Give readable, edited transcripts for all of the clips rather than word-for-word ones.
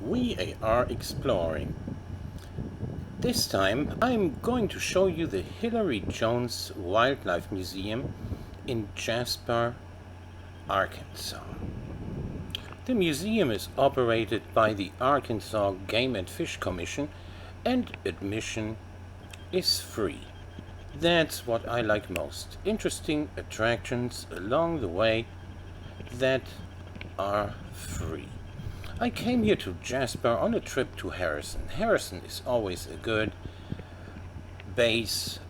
We are exploring. This time I'm going to show you the Hilary Jones Wildlife Museum in Jasper, Arkansas. The museum is operated by the Arkansas Game and Fish Commission and admission is free. That's what I like most. Interesting attractions along the way that are free. I came here to Jasper on a trip to Harrison. Harrison is always a good base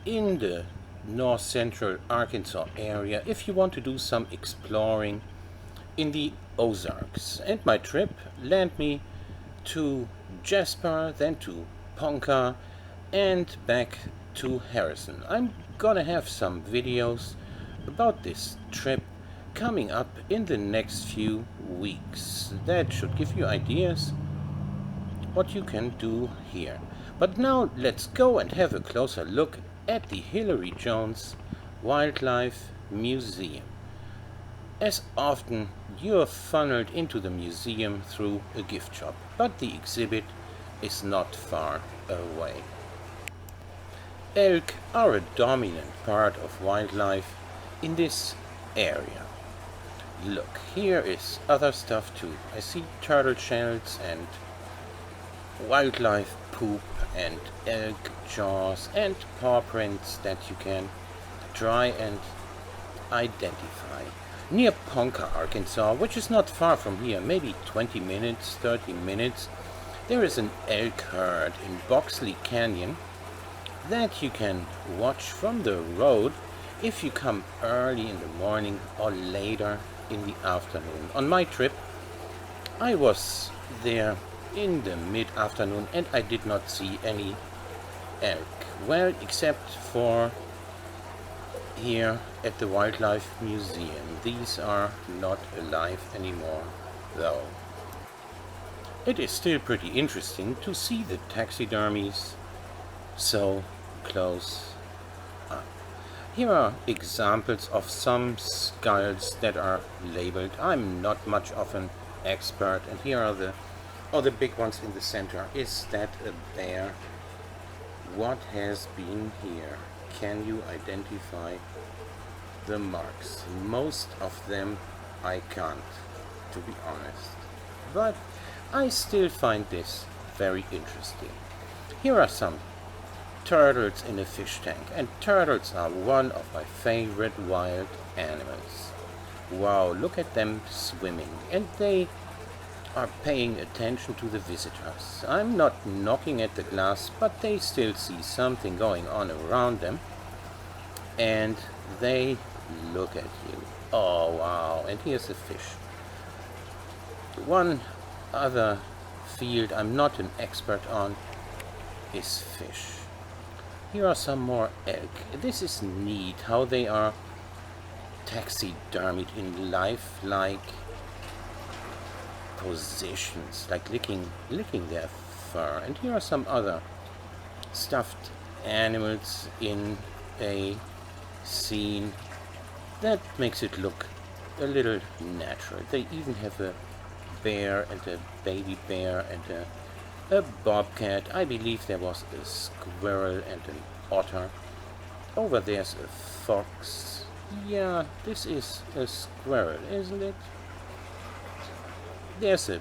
in the north central Arkansas area if you want to do some exploring in the Ozarks. And my trip led me to Jasper, then to Ponca, and back to Harrison. I'm gonna have some videos about this trip coming up in the next few weeks. That should give you ideas what you can do here. But now let's go and have a closer look at the Hilary Jones Wildlife Museum. As often, you're funneled into the museum through a gift shop, but the exhibit is not far away. Elk are a dominant part of wildlife in this area. Look, here is other stuff too. I see turtle shells and wildlife poop and elk jaws and paw prints that you can try and identify. Near Ponca, Arkansas, which is not far from here, maybe 20 minutes, 30 minutes, there is an elk herd in Boxley Canyon that you can watch from the road if you come early in the morning or later in the afternoon. On my trip, I was there in the mid-afternoon and I did not see any elk. Well, except for here at the Wildlife Museum. These are not alive anymore, though. It is still pretty interesting to see the taxidermies so close up. Here are examples of some skulls that are labeled. I'm not much of an expert, and here are the big ones in the center. Is that a bear? What has been here? Can you identify the marks? Most of them I can't, to be honest. But I still find this very interesting. Here are some turtles in a fish tank, and turtles are one of my favorite wild animals. Wow, look at them swimming, and they are paying attention to the visitors. I'm not knocking at the glass, but they still see something going on around them, and they look at you. Oh wow, and here's a fish. One other field I'm not an expert on is fish. Here are some more elk. This is neat how they are taxidermied in lifelike positions, like licking their fur. And here are some other stuffed animals in a scene that makes it look a little natural. They even have a bear and a baby bear and a bobcat. I believe there was a squirrel and an otter. Over there's a fox. Yeah, this is a squirrel, isn't it? There's a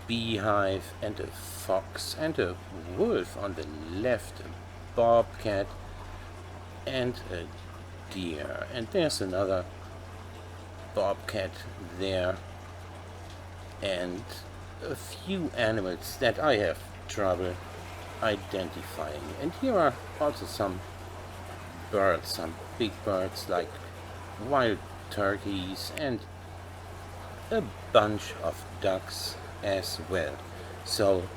beehive and a fox and a wolf on the left, a bobcat and a deer. And there's another bobcat there, and a few animals that I have trouble identifying. And here are also some birds, some big birds like wild turkeys and a bunch of ducks as well. So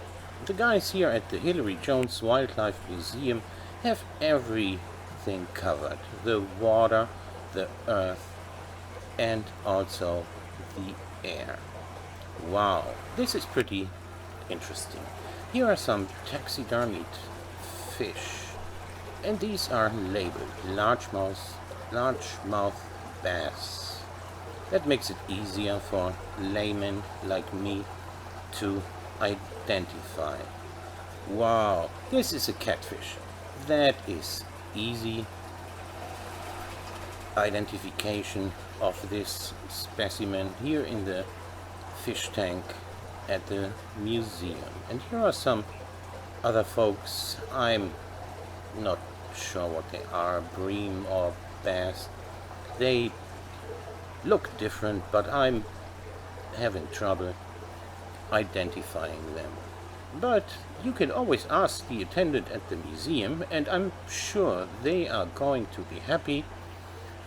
the guys here at the Hilary Jones Wildlife Museum have everything covered: the water, the earth, and also the air. Wow, this is pretty interesting. Here are some taxidermied fish, and these are labeled largemouth bass. That makes it easier for laymen like me to identify. Wow, this is a catfish. That is easy identification of this specimen here in the fish tank at the museum. And here are some other folks. I'm not sure what they are, bream or bass. They look different, but I'm having trouble identifying them. But you can always ask the attendant at the museum, and I'm sure they are going to be happy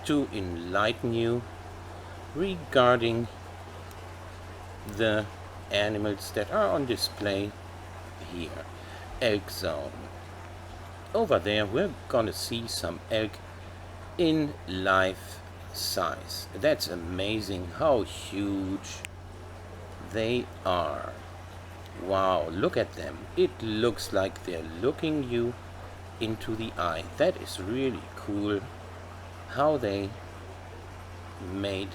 to enlighten you regarding the animals that are on display here. Elk zone. Over there we're gonna see some elk in life size. That's amazing how huge they are. Wow, look at them. It looks like they're looking you into the eye. That is really cool how they made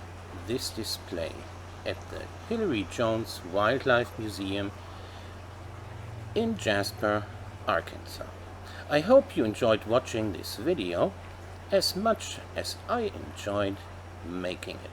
this display at the Hilary Jones Wildlife Museum in Jasper, Arkansas. I hope you enjoyed watching this video as much as I enjoyed making it.